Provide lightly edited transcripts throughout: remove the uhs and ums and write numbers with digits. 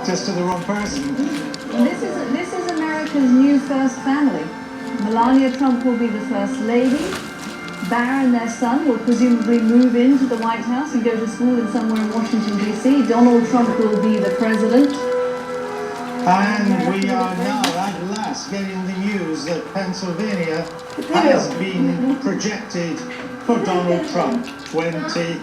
Just to the wrong person. This is America's new first family. Melania Trump will be the first lady. Barron, their son, will presumably move into the White House and go to school in somewhere in Washington, D.C. Donald Trump will be the president. And we are now at last getting the news that Pennsylvania has been projected for Donald Trump. 20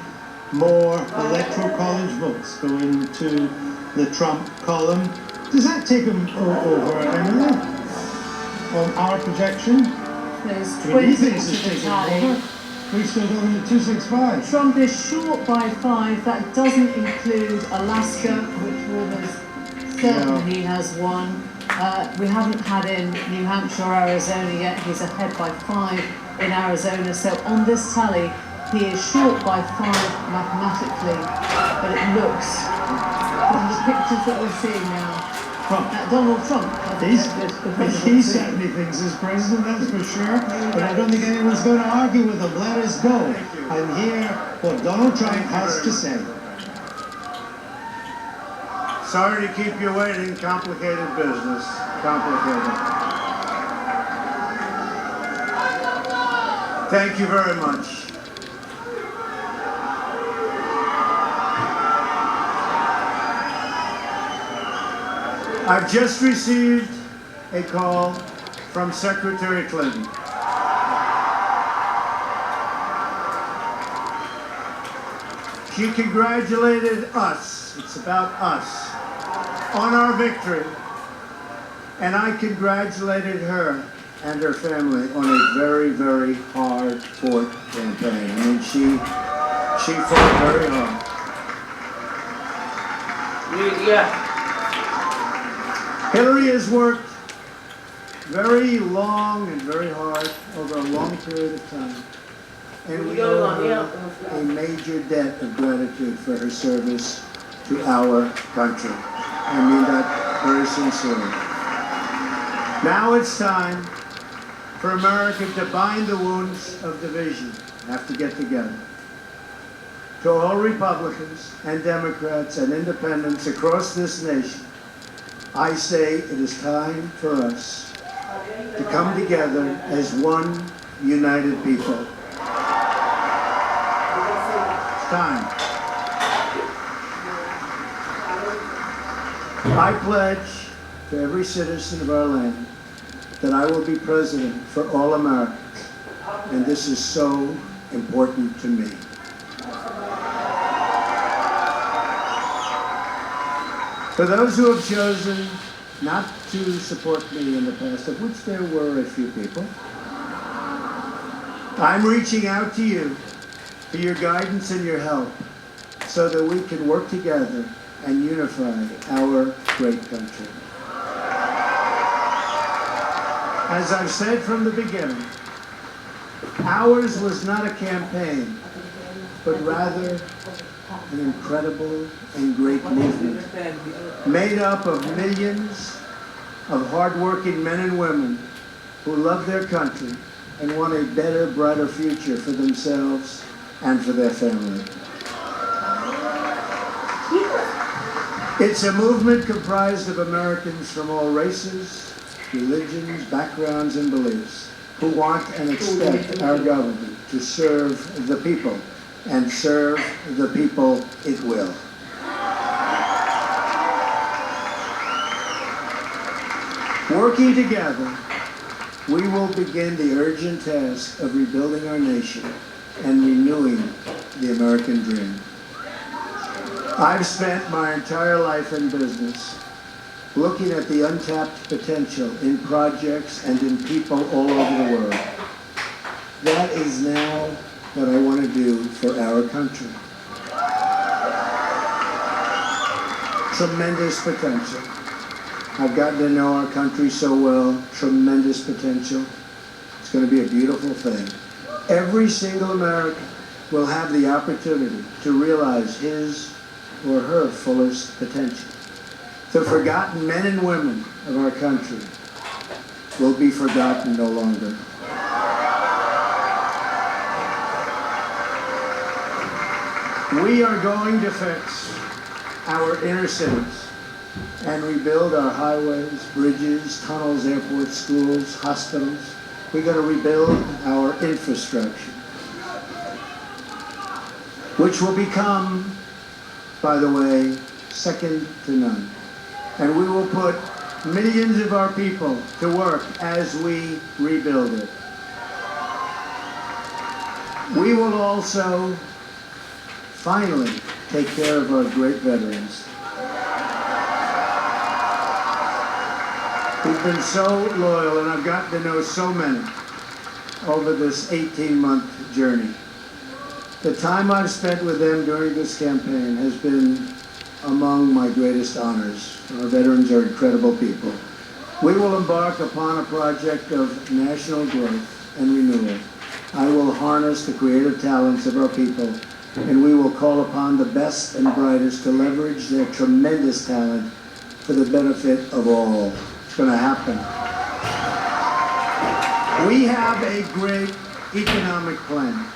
more electoral college votes go into the Trump column. Does that take him over, Emily, on our projection? There's He 20 thinks to it's the taken tally. over. We still got him at 265. Trump is short by 5. That doesn't include Alaska, which was certain he has won. We haven't had in New Hampshire or Arizona yet. He's ahead by 5 in Arizona. So on this tally, he is short by 5 mathematically. But it looks, from the pictures that we're seeing now, Donald Trump. He certainly thinks he's president, that's for sure. But I don't think anyone's going to argue with him. Let us go and hear what Donald Trump has to say. Sorry to keep you waiting. Complicated business. Complicated. Thank you very much. I've just received a call from Secretary Clinton. She congratulated us, it's about us, on our victory. And I congratulated her and her family on a very, very hard-fought campaign. I mean, she fought very hard. Yeah. Hilary has worked very long and very hard over a long period of time. And we owe her a major debt of gratitude for her service to our country. I mean that very sincerely. Now it's time for America to bind the wounds of division. We have to get together. To all Republicans and Democrats and independents across this nation, I say it is time for us to come together as one united people. It's time. I pledge to every citizen of our land that I will be president for all Americans, and this is so important to me. For those who have chosen not to support me in the past, of which there were a few people, I'm reaching out to you for your guidance and your help so that we can work together and unify our great country. As I've said from the beginning, ours was not a campaign, but rather an incredible and great movement made up of millions of hardworking men and women who love their country and want a better, brighter future for themselves and for their family. It's a movement comprised of Americans from all races, religions, backgrounds, and beliefs who want and expect our government to serve the people, and serve the people it will. Working together, we will begin the urgent task of rebuilding our nation and renewing the American dream. I've spent my entire life in business looking at the untapped potential in projects and in people all over the world. That is now what I want to do for our country. Tremendous potential. I've gotten to know our country so well. Tremendous potential. It's going to be a beautiful thing. Every single American will have the opportunity to realize his or her fullest potential. The forgotten men and women of our country will be forgotten no longer. We are going to fix our inner cities and rebuild our highways, bridges, tunnels, airports, schools, hospitals. We're going to rebuild our infrastructure, which will become, by the way, second to none. And we will put millions of our people to work as we rebuild it. We will also finally take care of our great veterans. We've been so loyal, and I've gotten to know so many over this 18-month journey. The time I've spent with them during this campaign has been among my greatest honors. Our veterans are incredible people. We will embark upon a project of national growth and renewal. I will harness the creative talents of our people, and we will call upon the best and brightest to leverage their tremendous talent for the benefit of all. It's going to happen. We have a great economic plan.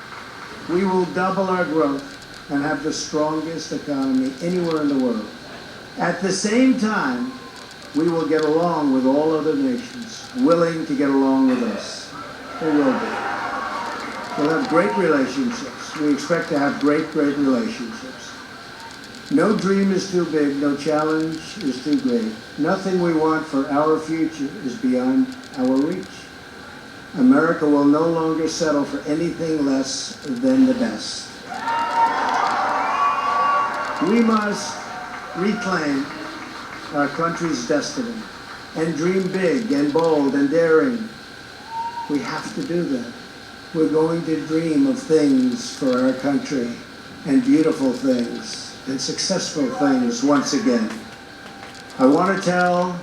We will double our growth and have the strongest economy anywhere in the world. At the same time, we will get along with all other nations, willing to get along with us. They will be. We'll have great relationships. We expect to have great relationships. No dream is too big, no challenge is too great. Nothing we want for our future is beyond our reach. America will no longer settle for anything less than the best. We must reclaim our country's destiny and dream big and bold and daring. We have to do that. We're going to dream of things for our country, and beautiful things and successful things once again. I want to tell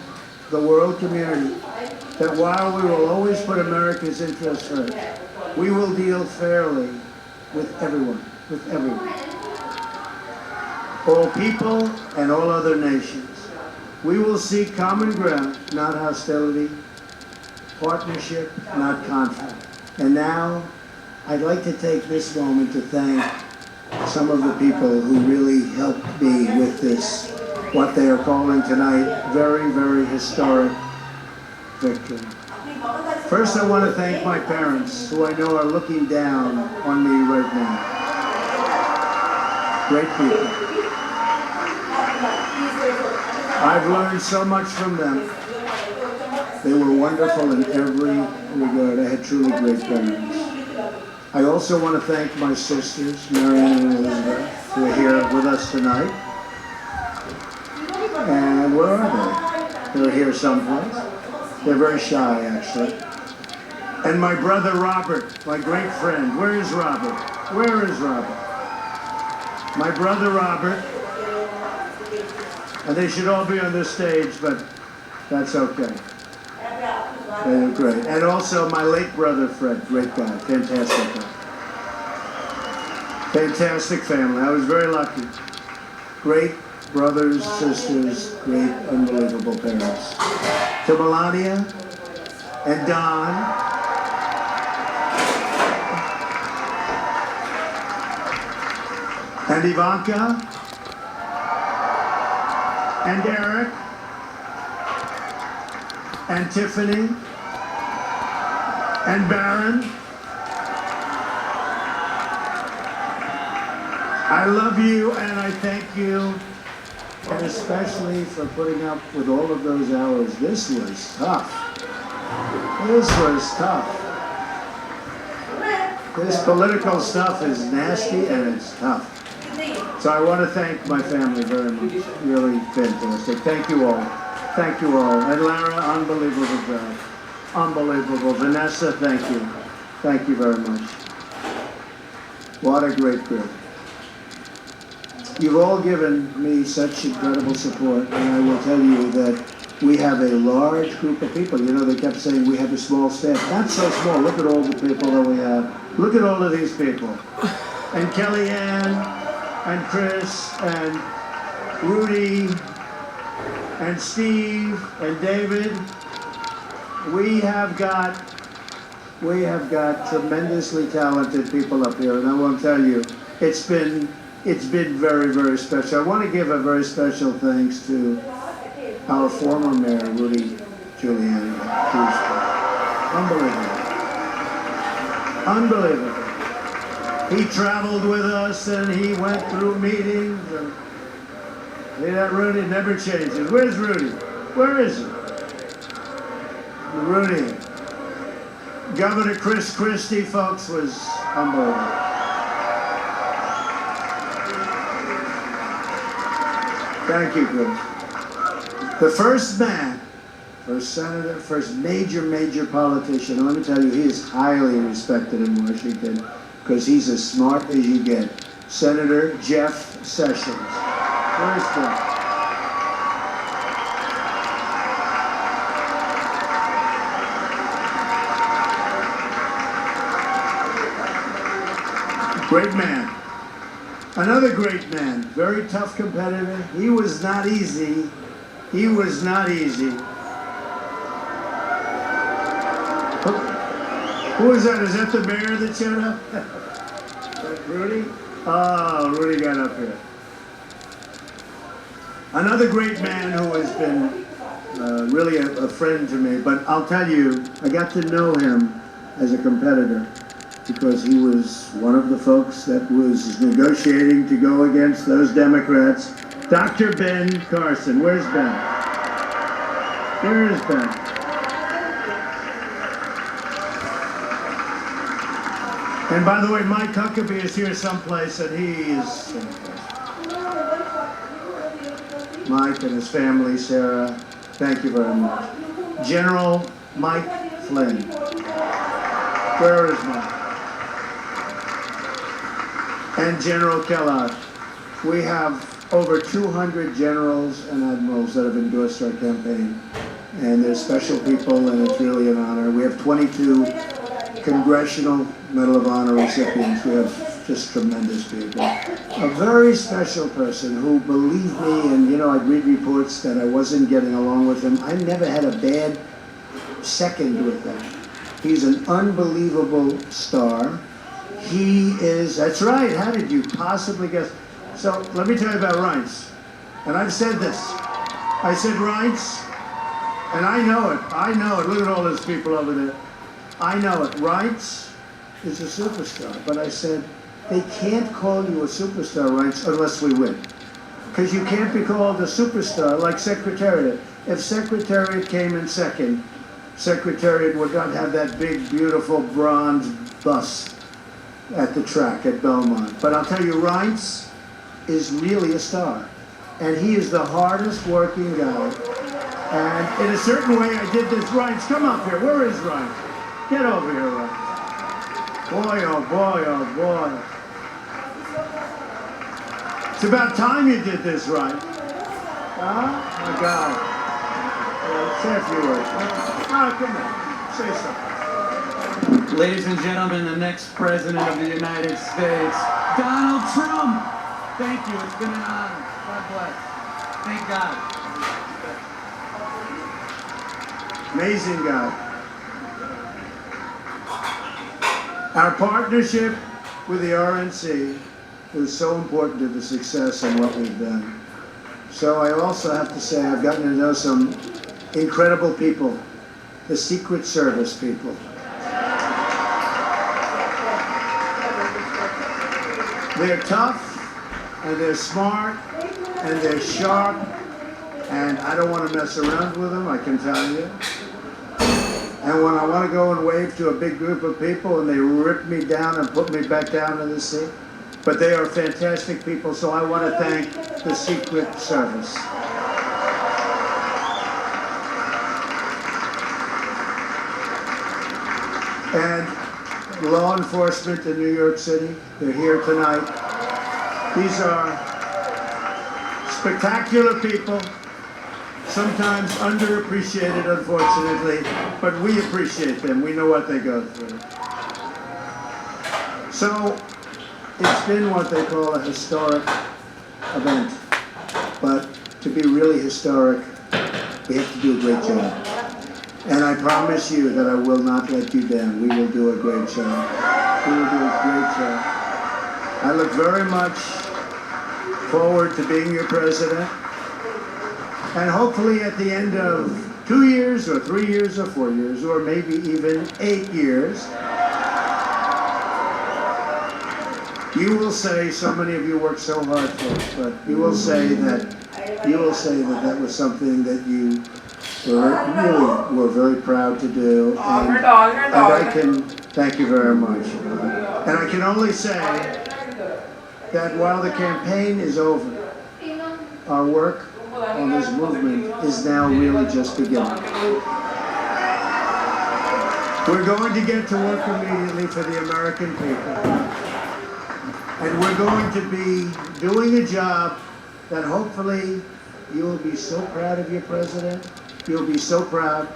the world community that while we will always put America's interests first, we will deal fairly with everyone, all people and all other nations. We will seek common ground, not hostility, partnership, not conflict. And now, I'd like to take this moment to thank some of the people who really helped me with this, what they are calling tonight, very, very historic victory. First, I want to thank my parents, who I know are looking down on me right now. Great people. I've learned so much from them. They were wonderful in every regard. I had truly great parents. I also want to thank my sisters, Marianne and Elizabeth, who are here with us tonight. And where are they? They're here someplace. They're very shy, actually. And my brother Robert, my great friend. Where is Robert? Where is Robert? My brother Robert. And they should all be on this stage, but that's okay. They were great. And also my late brother Fred, great guy, fantastic guy. Fantastic family. I was very lucky. Great brothers, sisters, great, unbelievable parents. To Melania and Don, and Ivanka, and Eric, and Tiffany, and Baron. I love you and I thank you, and especially for putting up with all of those hours. This was tough. This was tough. This political stuff is nasty and it's tough. So I want to thank my family very much. Really fantastic. Thank you all. Thank you all. And Lara, unbelievable job. Unbelievable. Vanessa, thank you. Thank you very much. What a great group. You've all given me such incredible support, and I will tell you that we have a large group of people. You know, they kept saying we have a small staff. Not so small. Look at all the people that we have. Look at all of these people. And Kellyanne, and Chris, and Rudy, and Steve, and David. We have got tremendously talented people up here, and I want to tell you, it's been it's been very, very special. I want to give a very special thanks to our former mayor, Rudy Giuliani. Unbelievable. Unbelievable. He traveled with us and he went through meetings. And see, that Rudy never changes. Where's Rudy? Where is he? Rudy. Governor Chris Christie, folks, was unbelievable. Thank you, Chris. The first man, first senator, first major politician, and let me tell you, he is highly respected in Washington because he's as smart as you get. Senator Jeff Sessions. Where's Jeff? Great man. Another great man, very tough competitor. He was not easy. He was not easy. Who is that? Is that the mayor that showed up? Is that Rudy? Oh, Rudy got up here. Another great man who has been really a friend to me, but I'll tell you, I got to know him as a competitor because he was one of the folks that was negotiating to go against those Democrats. Dr. Ben Carson. Where's Ben? Where is Ben? And by the way, Mike Huckabee is here someplace, and he is Mike and his family, Sarah, thank you very much. General Mike Flynn. Where is Mike? And General Kellogg. We have over 200 generals and admirals that have endorsed our campaign. And they're special people, and it's really an honor. We have 22 Congressional Medal of Honor recipients. We have just tremendous people. A very special person who believed me, and you know, I'd read reports that I wasn't getting along with him. I never had a bad second with him. He's an unbelievable star. He is, that's right, how did you possibly guess? So let me tell you about Reince. And I've said this. I said Reince, and I know it. Look at all those people over there. I know it. Reince is a superstar. But I said, they can't call you a superstar, Reince, unless we win. Because you can't be called a superstar like Secretariat. If Secretariat came in second, Secretariat would not have that big, beautiful bronze bust at the track at Belmont. But I'll tell you, Reince is really a star. And he is the hardest working guy. And in a certain way, I did this. Reince, come up here. Where is Reince? Get over here, Reince. Boy, oh boy, oh boy. It's about time you did this, Reince. Huh? My God. Say a few words. Oh, come on. Say something. Ladies and gentlemen, the next president of the United States, Donald Trump. Thank you. It's been an honor. God bless. Thank God. Amazing guy. Our partnership with the RNC was so important to the success of what we've done. So I also have to say I've gotten to know some incredible people, the Secret Service people. They're tough, and they're smart, and they're sharp, and I don't want to mess around with them, I can tell you. And when I want to go and wave to a big group of people and they rip me down and put me back down in the seat, but they are fantastic people, so I want to thank the Secret Service. And law enforcement in New York City, they're here tonight. These are spectacular people, sometimes underappreciated, unfortunately, but we appreciate them. We know what they go through. So it's been what they call a historic event, but to be really historic, we have to do a great job. And I promise you that I will not let you down. We will do a great job. We will do a great job. I look very much forward to being your president. And hopefully at the end of 2 years or 3 years or 4 years or maybe even 8 years, you will say, so many of you worked so hard for it, but you will say that that was something that you were very proud to do. And I can thank you very much. And I can only say that while the campaign is over, our work on this movement is now really just beginning. We're going to get to work immediately for the American people. And we're going to be doing a job that hopefully you will be so proud of your president. You'll be so proud.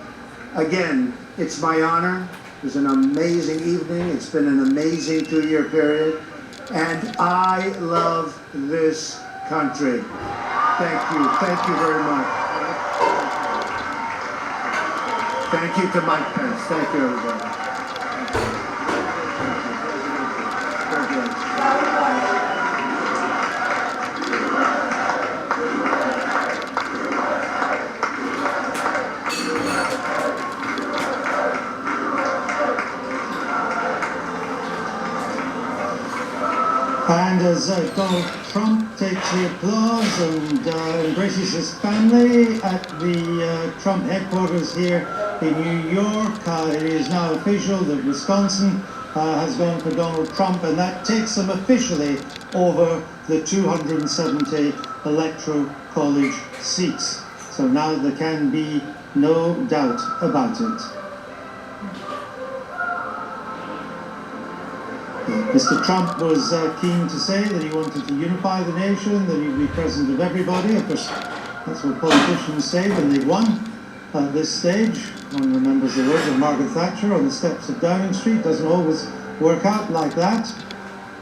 Again, it's my honor. It was an amazing evening. It's been an amazing 2-year period. And I love this country. Thank you. Thank you very much. Thank you to Mike Pence. Thank you, everybody. And as Donald Trump takes the applause and embraces his family at the Trump headquarters here in New York, it is now official that Wisconsin has gone for Donald Trump, and that takes him officially over the 270 electoral college seats. So now there can be no doubt about it. Mr. Trump was keen to say that he wanted to unify the nation, that he'd be president of everybody. Of course, that's what politicians say when they won at this stage. One remembers the words of Margaret Thatcher on the steps of Downing Street. Doesn't always work out like that,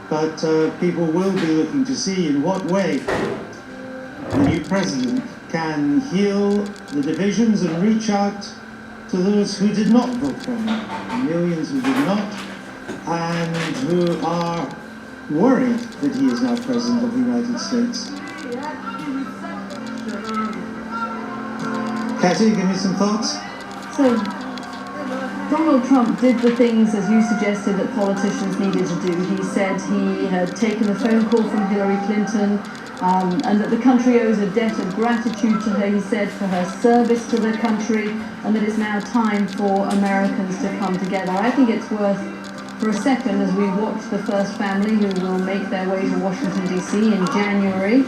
but people will be looking to see in what way the new president can heal the divisions and reach out to those who did not vote for him, the millions who did not, and who are worried that he is now President of the United States. Cathy, give me some thoughts. So, Donald Trump did the things, as you suggested, that politicians needed to do. He said he had taken a phone call from Hilary Clinton, and that the country owes a debt of gratitude to her, he said, for her service to the country, and that it's now time for Americans to come together. I think it's worth, for a second, as we watch the first family who will make their way to Washington, D.C. in January,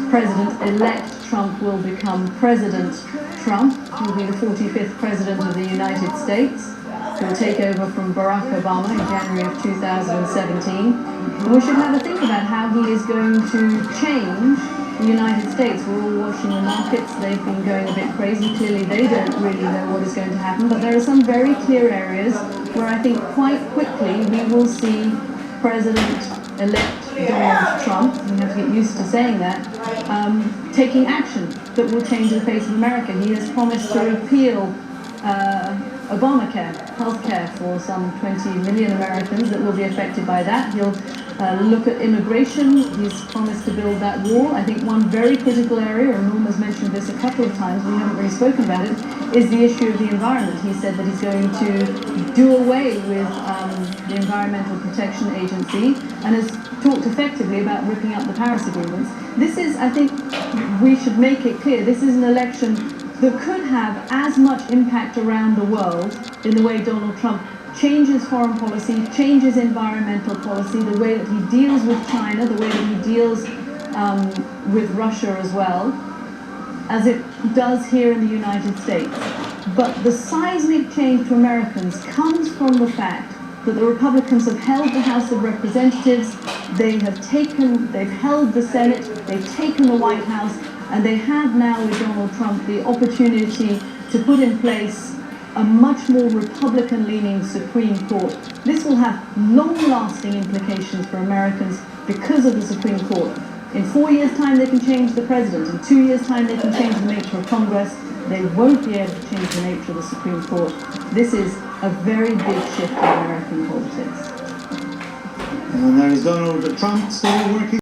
President-elect Trump will become President Trump. He'll be the 45th President of the United States. He'll take over from Barack Obama in January of 2017. And we should have a think about how he is going to change the United States. We're all watching the markets. They've been going a bit crazy. Clearly, they don't really know what is going to happen. But there are some very clear areas where I think quite quickly we will see President-elect Donald Trump, we have to get used to saying that, taking action that will change the face of America. He has promised to repeal Obamacare, healthcare for some 20 million Americans that will be affected by that. He'll look at immigration. He's promised to build that wall. I think one very critical area, and Norm has mentioned this a couple of times, we haven't really spoken about it, is the issue of the environment. He said that he's going to do away with the Environmental Protection Agency and has talked effectively about ripping up the Paris agreements. This is, I think, we should make it clear, this is an election that could have as much impact around the world in the way Donald Trump changes foreign policy, changes environmental policy, the way that he deals with China, the way that he deals with Russia as well, as it does here in the United States. But the seismic change to Americans comes from the fact that the Republicans have held the House of Representatives, they've held the Senate, they've taken the White House, and they have now with Donald Trump the opportunity to put in place a much more Republican-leaning Supreme Court. This will have long-lasting implications for Americans because of the Supreme Court. In 4 years' time they can change the president, in 2 years' time they can change the nature of Congress. They won't be able to change the nature of the Supreme Court. This is a very big shift in American politics. And there is Donald Trump still working.